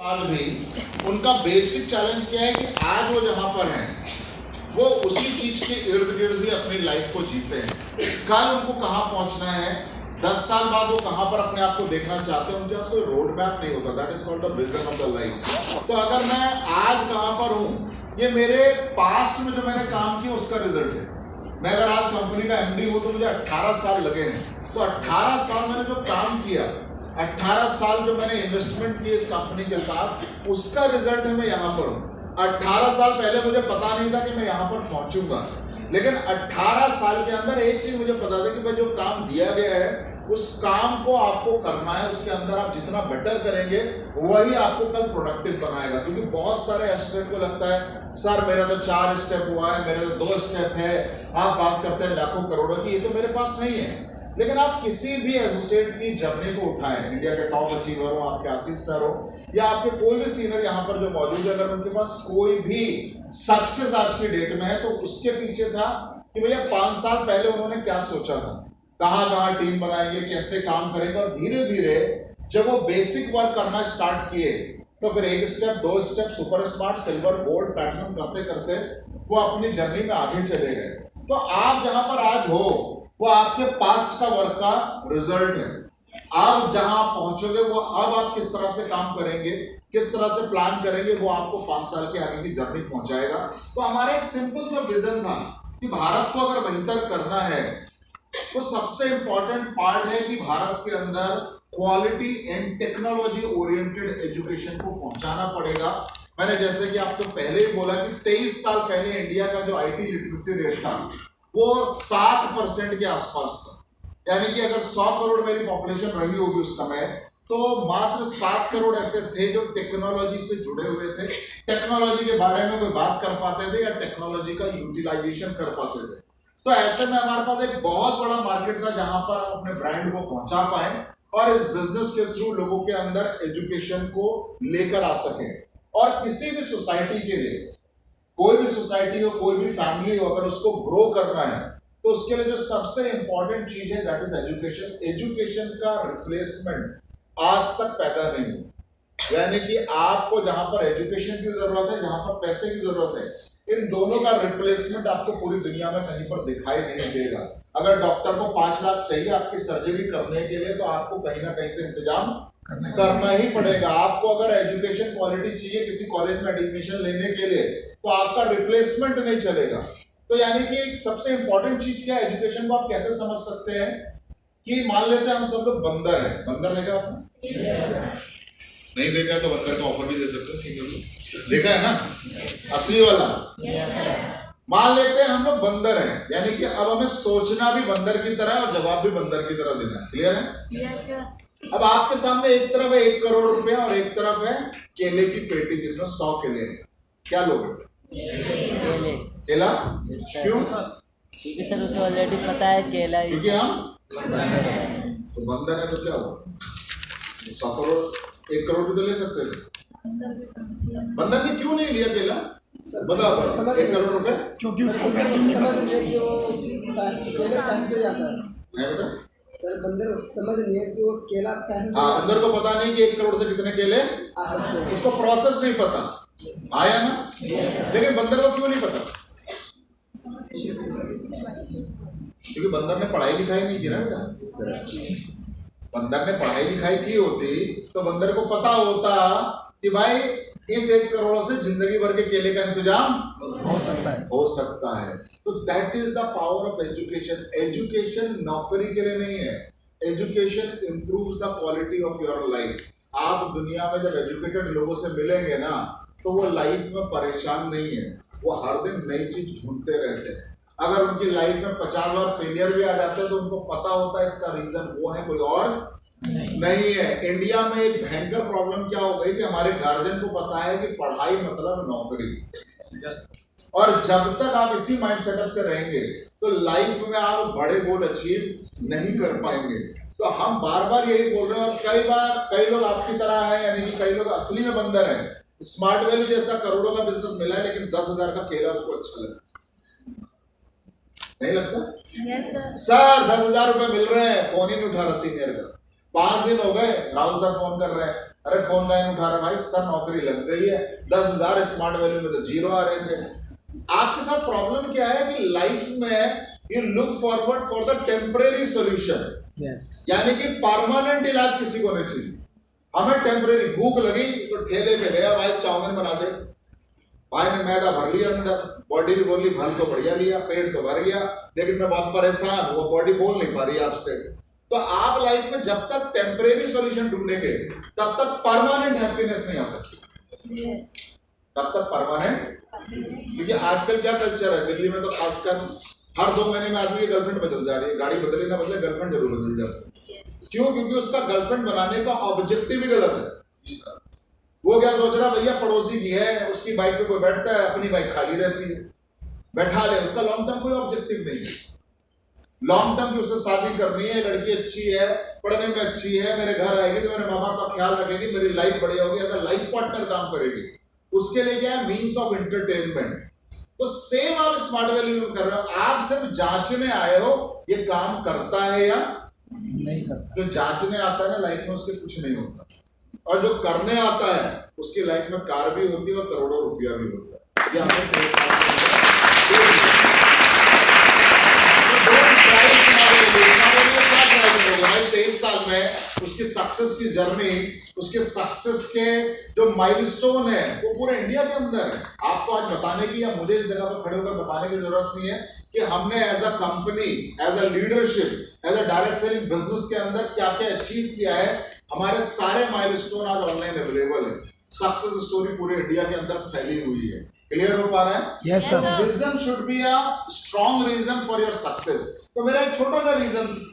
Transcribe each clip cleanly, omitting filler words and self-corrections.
आज भी उनका बेसिक चैलेंज क्या है कि आज वो जहां पर हैं वो उसी चीज के इर्द गिर्द ही अपनी लाइफ को जीते हैं। कल उनको कहां पहुंचना है, 10 साल बाद वो कहां पर अपने आप को देखना चाहते हैं, उनके पास कोई रोड मैप नहीं होता। That is called the vision of the life. तो अगर मैं आज कहां पर हूं, ये मेरे पास्ट में जो मैंने काम किया उसका रिजल्ट है। मैं अगर आज कंपनी का एमडी हूं तो मुझे 18 साल लगे हैं। तो 18 साल मैंने जो काम किया, 18 साल जो मैंने इन्वेस्टमेंट की इस कंपनी के साथ, उसका रिजल्ट है मैं यहाँ पर हूँ। 18 साल पहले मुझे पता नहीं था कि मैं यहाँ पर पहुंचूंगा, लेकिन 18 साल के अंदर एक चीज मुझे पता था कि भाई जो काम दिया गया है उस काम को आपको करना है। उसके अंदर आप जितना बेटर करेंगे वही आपको कल प्रोडक्टिव बनाएगा। क्योंकि बहुत सारे एस्टेट को लगता है सर मेरा तो 4 स्टेप हुआ है, मेरे तो 2 स्टेप है, आप बात करते हैं लाखों करोड़ों की, ये तो मेरे पास नहीं है। लेकिन आप किसी भी एसोसिएट की जर्नी को उठाएं, इंडिया के टॉप अचीवर हो, आपके आशीष सर हो या आपके कोई भी सीनियर यहाँ पर जो मौजूद है, अगर उनके पास कोई भी सक्सेस आज की डेट में है तो उसके पीछे था कि भैया 5 साल पहले उन्होंने क्या सोचा था, कहाँ टीम बनाएंगे, कैसे काम करेंगे। और धीरे धीरे जब वो बेसिक वर्क करना स्टार्ट किए तो फिर 1 step 2 step super smart silver gold platinum करते करते वो अपनी जर्नी में आगे चले गए। तो आप जहां पर आज हो वो आपके पास्ट का वर्क का रिजल्ट है। आप जहां पहुंचोगे वो अब आप किस तरह से काम करेंगे, किस तरह से प्लान करेंगे, वो आपको 5 साल के आगे की जर्नी पहुंचाएगा। तो हमारा एक सिंपल सा विजन था कि भारत को अगर बेहतर करना है तो सबसे इंपॉर्टेंट पार्ट है कि भारत के अंदर quality and technology oriented education को पहुंचाना पड़ेगा। मैंने जैसे कि आपको पहले ही बोला कि 23 साल पहले इंडिया का जो आईटी लिटरेसी रेट था वो 7% के आसपास था। यानी कि अगर 100 करोड़ मेरी पॉपुलेशन रही होगी उस समय तो मात्र 7 करोड़ ऐसे थे जो टेक्नोलॉजी से जुड़े हुए थे, टेक्नोलॉजी के बारे में कोई बात कर पाते थे या टेक्नोलॉजी का यूटिलाइजेशन कर पाते थे। तो ऐसे में हमारे पास एक बहुत बड़ा मार्केट था जहां पर हम अपने ब्रांड को पहुंचा पाए और इस बिजनेस के थ्रू लोगों के अंदर एजुकेशन को लेकर आ सके। और किसी भी सोसाइटी के लिए, कोई भी सोसाइटी हो, कोई भी फैमिली हो, अगर उसको ग्रो करना है तो उसके लिए जो सबसे इंपॉर्टेंट चीज है दैट इज एजुकेशन। एजुकेशन का रिप्लेसमेंट आज तक पैदा नहीं हुआ। यानी कि आपको जहां पर एजुकेशन की जरूरत है, जहां पर पैसे की जरूरत है, इन दोनों का रिप्लेसमेंट आपको पूरी दुनिया में कहीं पर दिखाई नहीं देगा। अगर डॉक्टर को 5 लाख चाहिए आपकी सर्जरी करने के लिए तो आपको कहीं ना कहीं से इंतजाम करना ही पड़ेगा। आपको अगर एजुकेशन क्वालिटी चाहिए किसी कॉलेज में एडमिशन लेने के लिए तो आपका रिप्लेसमेंट नहीं चलेगा। तो यानी कि एक सबसे इंपॉर्टेंट चीज क्या है, एजुकेशन को आप कैसे समझ सकते हैं कि मान लेते हैं हम सब लोग बंदर हैं। बंदर देखा आपने? नहीं देखा तो बंदर का ऑफर भी दे सकते हैं सीनियर को। देखा है ना असली वाला? मान लेते हैं हम लोग बंदर हैं, यानी कि अब हमें सोचना भी बंदर की तरह और जवाब भी बंदर की तरह देना है। क्लियर है? अब आपके सामने एक तरफ है 1 करोड़ रुपया और एक तरफ है केले की पेटी जिसमें 100 केले हैं। क्या लोगे? केला। क्यों? क्योंकि सर उसे ऑलरेडी पता है केला ही। क्योंकि हम तो बंदर है तो क्या हुआ? 100 करोड़ 1 करोड़ भी तो ले सकते थे। बंदर ने क्यों नहीं लिया केला? बताओ। 1 करोड़ रुपए क्योंकि उसको सर बंदर समझ नहीं है कि वो केला पैसे। हाँ, बंदर को पता नहीं कि 1 करोड़ से कितने केले, उसको प्रोसेस नहीं पता। आया ना? लेकिन बंदर को क्यों नहीं पता? क्योंकि बंदर ने पढ़ाई लिखाई नहीं की ना बेटा। बंदर ने पढ़ाई लिखाई की होती तो बंदर को पता होता कि भाई इस 1 करोड़ से जिंदगी भर के केले का इंतजाम हो सकता है। तो that is the power of education. Education नौकरी के लिए नहीं है, education improves the quality of your life. आप दुनिया में जब एजुकेटेड लोगों से मिलेंगे ना तो वो लाइफ में परेशान नहीं है, वो हर दिन नई चीज ढूंढते रहते हैं। अगर उनकी लाइफ में 50 बार फेलियर भी आ जाते हैं तो उनको पता होता है इसका रीजन वो है, कोई और नहीं है। इंडिया में एक भयंकर प्रॉब्लम क्या हो गई कि हमारे गार्जियन को पता है कि पढ़ाई मतलब नौकरी, और जब तक आप इसी माइंड सेटअप से रहेंगे तो लाइफ में आप बड़े गोल अचीव नहीं कर पाएंगे। तो हम बार बार यही बोल रहे हैं और कई बार कई लोग आपकी तरह हैं, यानी कि कई लोग असली में बंदर हैं। स्मार्ट वैली जैसा करोड़ों का बिजनेस मिला है लेकिन 10,000 का केला उसको अच्छा लगा, नहीं लगता? सर 10,000 रुपए मिल रहे हैं, फोन ही नहीं उठा रहा सीनियर का। 5 दिन हो गए, राहुल सर फोन कर रहे हैं, अरे फोन लाइन उठा रहा भाई, सर नौकरी लग गई है, 10,000 स्मार्ट वैल्यू में तो 0 आ रहे थे। आपके साथ प्रॉब्लम क्या है कि लाइफ में you look forward for the temporary solution, यानी कि परमानेंट इलाज किसी को नहीं चाहिए। हमें टेम्परेरी भूख लगी तो ठेले पे गया, भाई चाउमीन बना दे, भाई ने मैदा भर लिया अंदर, बॉडी भी बोली भर तो बढ़िया लिया, पेट तो भर गया, लेकिन मैं बहुत परेशान हूं, वो बॉडी बोल नहीं पा रही आपसे। तो आप लाइफ में जब तक टेम्परेरी सॉल्यूशन ढूंढेंगे तब तक परमानेंट हैप्पीनेस नहीं आ सकती, तब तक परमानेंट। क्योंकि आजकल क्या कल्चर है दिल्ली में, तो खासकर हर 2 महीने में आदमी की गर्लफ्रेंड बदल जा रही है, गाड़ी बदले ना बदले गर्लफ्रेंड जरूर बदल जाती है। क्यों? क्योंकि उसका गर्लफ्रेंड बनाने का ऑब्जेक्टिव ही गलत है। वो क्या सोच रहा, भैया पड़ोसी की है, उसकी बाइक पे कोई बैठता है, अपनी बाइक खाली रहती है, बैठा ले, उसका लॉन्ग टर्म कोई ऑब्जेक्टिव नहीं है। लॉन्ग टर्म की उससे शादी करनी है, लड़की अच्छी है, पढ़ने में अच्छी है, मेरे घर आएगी तो मेरे माँ बाप का ख्याल रखेगी, मेरी लाइफ बढ़िया होगी, ऐसा लाइफ पार्टनर काम करेगी। उसके लिए क्या है, मीन्स ऑफ एंटरटेनमेंट। तो सेम आप स्मार्ट वैल्यू में कर रहे हो, आप सिर्फ जांचने आए हो ये काम करता है या नहीं करता। जो जांचने आता है ना लाइफ में, उसके कुछ नहीं होता, और जो करने आता है उसकी लाइफ में कार भी होती है और करोड़ों रुपया भी होता है। ये हमें 23 साल में उसकी सक्सेस की जर्नी, उसके सक्सेस के जो माइलस्टोन है वो पूरे इंडिया के अंदर है। आपको आज बताने की या मुझे इस जगह पर खड़े होकर बताने की जरूरत नहीं है कि हमने as a company, as a leadership, as a direct selling business के अंदर क्या क्या अचीव किया है। हमारे सारे माइलस्टोन आज ऑनलाइन अवेलेबल है। सक्सेस स्टोरी पूरे इंडिया के अंदर फैली हुई है। क्लियर हो पा रहा है? Yes sir. Vision should be a strong reason for your success. तो मेरा एक छोटा सा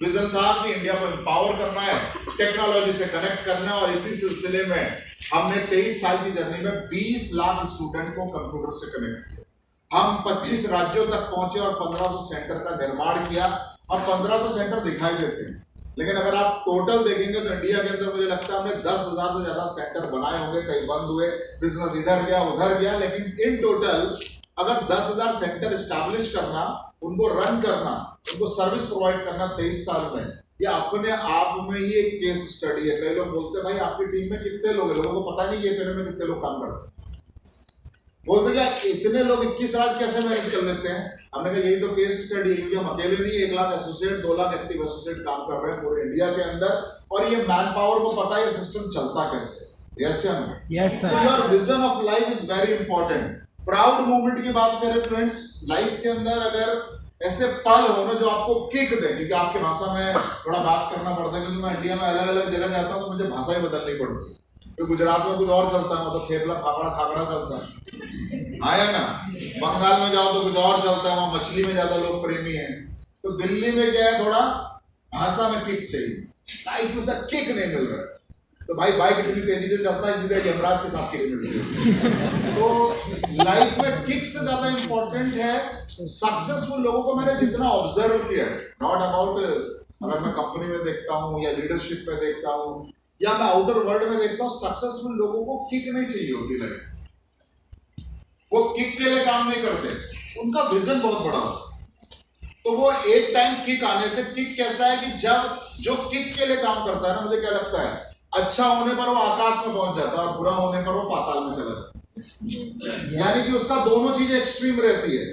विजन था कि इंडिया को एम्पावर करना है, टेक्नोलॉजी से कनेक्ट करना है, और इसी सिलसिले में हमने 23 साल की जर्नी में 20 लाख स्टूडेंट को कंप्यूटर से कनेक्ट किया। हम 25 राज्यों तक पहुंचे और 1500 सेंटर का निर्माण किया। और 1500 सेंटर दिखाई देते हैं, लेकिन अगर आप टोटल देखेंगे तो इंडिया के अंदर मुझे लगता है हमने 10,000 से ज्यादा सेंटर बनाए होंगे, कई बंद हुए, बिजनेस इधर गया उधर गया, लेकिन इन टोटल अगर 10,000 सेंटर स्टैब्लिश करना, उनको रन करना, उनको सर्विस प्रोवाइड करना 23 साल में, ये अपने आप में ये केस स्टडी है। कई लोग बोलते हैं भाई आपकी टीम में कितने लोग हैं, लोगों को पता नहीं ये पेड़ में कितने लोग काम करते हैं। बोलते क्या इतने लोग 21 राज्य कैसे मैनेज कर लेते हैं? हमने कहा यही तो केस स्टडी है कि हम अकेले नहीं, 1 lakh associate, 2 lakh active associate काम कर रहे हैं पूरे इंडिया के अंदर, और ये मैन पावर को पता है ये सिस्टम चलता कैसे। यस या no? Yes sir. Your vision of life is very important. Proud moment की बात करें फ्रेंड्स, लाइफ के अंदर अगर ऐसे पल हो ना जो आपको किक दे, क्योंकि आपकी भाषा में थोड़ा बात करना पड़ता है, क्योंकि मैं इंडिया में अलग अलग जगह जाता हूँ तो मुझे भाषा ही बदलनी पड़ती है। तो गुजरात में कुछ और चलता है, मतलब थेपला फाफड़ा खाकरा चलता है, आया ना। बंगाल में जाओ तो कुछ और चलता है, वहाँ मछली में ज्यादा लोग प्रेमी हैं। तो दिल्ली में क्या है, थोड़ा भाषा में किक चाहिए, लाइफ में सर किक नहीं मिल रहा है। तो भाई बाइक इतनी तेजी से चलता है जितने यमराज के साथ किक मिलती है। तो लाइफ में किक से ज्यादा इंपॉर्टेंट है सक्सेसफुल लोगों को मैंने जितना ऑब्जर्व किया है, नॉट अबाउट अगर मैं कंपनी में देखता हूँ या लीडरशिप में देखता हूँ या मैं आउटर वर्ल्ड में देखता हूँ, सक्सेसफुल लोगों को किक नहीं चाहिए होती लाइफ। वो किक के लिए काम नहीं करते, उनका विजन बहुत बड़ा होता। तो वो एक टाइम किक आने से, किक कैसा है कि जब जो किक के लिए काम करता है ना, मुझे क्या लगता है, अच्छा होने पर वो आकाश में पहुंच जाता है और बुरा होने पर वो पाताल में चला जाता है। यानी कि उसका दोनों चीजें एक्सट्रीम रहती है।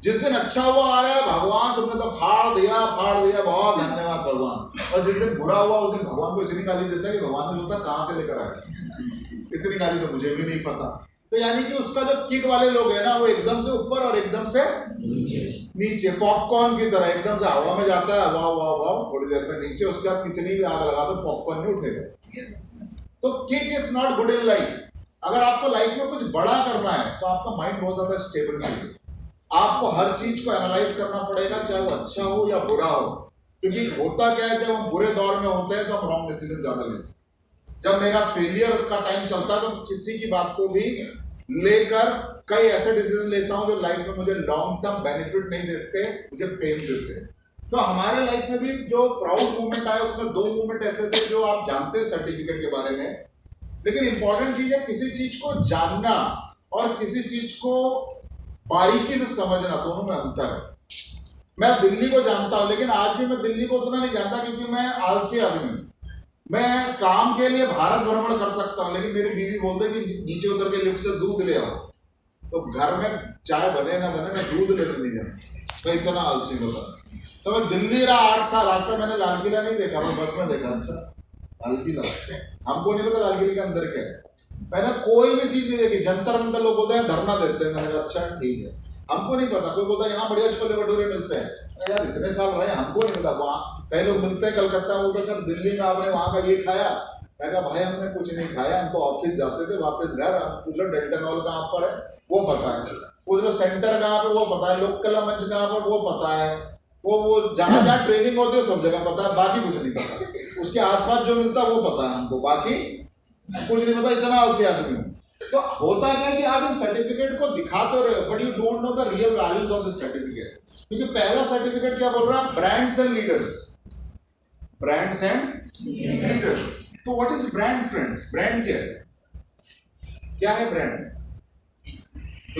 जिस दिन अच्छा हुआ आ रहा है, भगवान तुमने तो फाड़ दिया, बहुत धन्यवाद भगवान। और जिस दिन बुरा हुआ उस दिन भगवान को इतनी गाली देता है कि भगवान ने सोचता कहां से लेकर आया, इतनी गाली तो मुझे भी नहीं पता। तो यानी कि उसका जो किक वाले लोग है ना, वो एकदम से ऊपर और एकदम से नीचे, पॉपकॉर्न की तरह एकदम से हवा में जाता है, वाह वाह वाह, थोड़ी देर में नीचे, उसके बाद कितनी भी आग लगा दो पॉपकॉर्न नहीं उठेगा। तो kick is not good in life. अगर आपको लाइफ में कुछ बड़ा करना है तो आपका माइंड बहुत ज्यादा स्टेबल नहीं है। आपको हर चीज को एनालाइज करना पड़ेगा, चाहे वो अच्छा हो या बुरा हो। क्योंकि होता क्या है, जब हम बुरे दौर में होते हैं तो हम रॉन्ग डिसीजन ज्यादा लेते हैं। जब मेरा फेलियर का टाइम चलता है तो किसी की बात को भी लेकर कई ऐसे डिसीजन लेता हूं जो लाइफ में मुझे लॉन्ग टर्म बेनिफिट नहीं देते, मुझे पेन देते हैं। तो हमारे लाइफ में भी जो प्राउड मोमेंट आया उसमें 2 मोमेंट ऐसे थे जो आप जानते हैं सर्टिफिकेट के बारे में। लेकिन इंपॉर्टेंट चीज है किसी चीज को जानना और किसी चीज को बारीकी से समझना, दोनों में अंतर है। मैं दिल्ली को जानता हूं, लेकिन आज भी मैं दिल्ली को उतना नहीं जानता क्योंकि मैं आलसी आदमी हूं। मैं काम के लिए भारत भ्रमण कर सकता हूँ, लेकिन मेरी बीवी बोलते कि नीचे उतर के लिफ्ट से दूध ले आओ, तो घर में चाय बने ना बने, मैं दूध लेने नहीं जाता, मैं इतना आलसी होता। तो मैं दिल्ली रहा 8 साल, आज तक मैंने लाल किला नहीं देखा, मैं बस में देखा। अच्छा लाल किला, हमको नहीं पता लाल किले के अंदर क्या है, मैंने कोई भी चीज नहीं देखी। जंतर मंतर लोग बोलते हैं धरना देते हैं, मैंने कहा अच्छा ठीक है, हमको नहीं पता। कोई बोलता है यहाँ बढ़िया छोले भटूरे मिलते हैं, यार इतने साल रहे हमको नहीं पता। वहाँ कई लोग मिलते हैं कलकत्ता, बोलते सर दिल्ली में आपने वहाँ का ये खाया, मैं कहा भाई हमने कुछ नहीं खाया, हम तो ऑफिस जाते थे वापस घर। पूछ लो डेल्टन हॉल कहाँ पर है वो पता है, पूछ लो सेंटर कहाँ पे वो पता है, लोकल मंच कहाँ पर वो पता है, वो जहाँ जहाँ ट्रेनिंग होती है सब जगह पता है, बाकी कुछ नहीं पता। उसके आसपास जो मिलता है वो पता है हमको, बाकी कुछ नहीं पता। इतना आलसी आदमी हूँ। तो होता है कि आप इन सर्टिफिकेट को दिखाते रहे, but you don't know the real values of this certificate. क्योंकि पहला सर्टिफिकेट क्या बोल रहा है, brands and leaders, brands and leaders. तो what is brand friends? Brand क्या है? क्या है ब्रांड?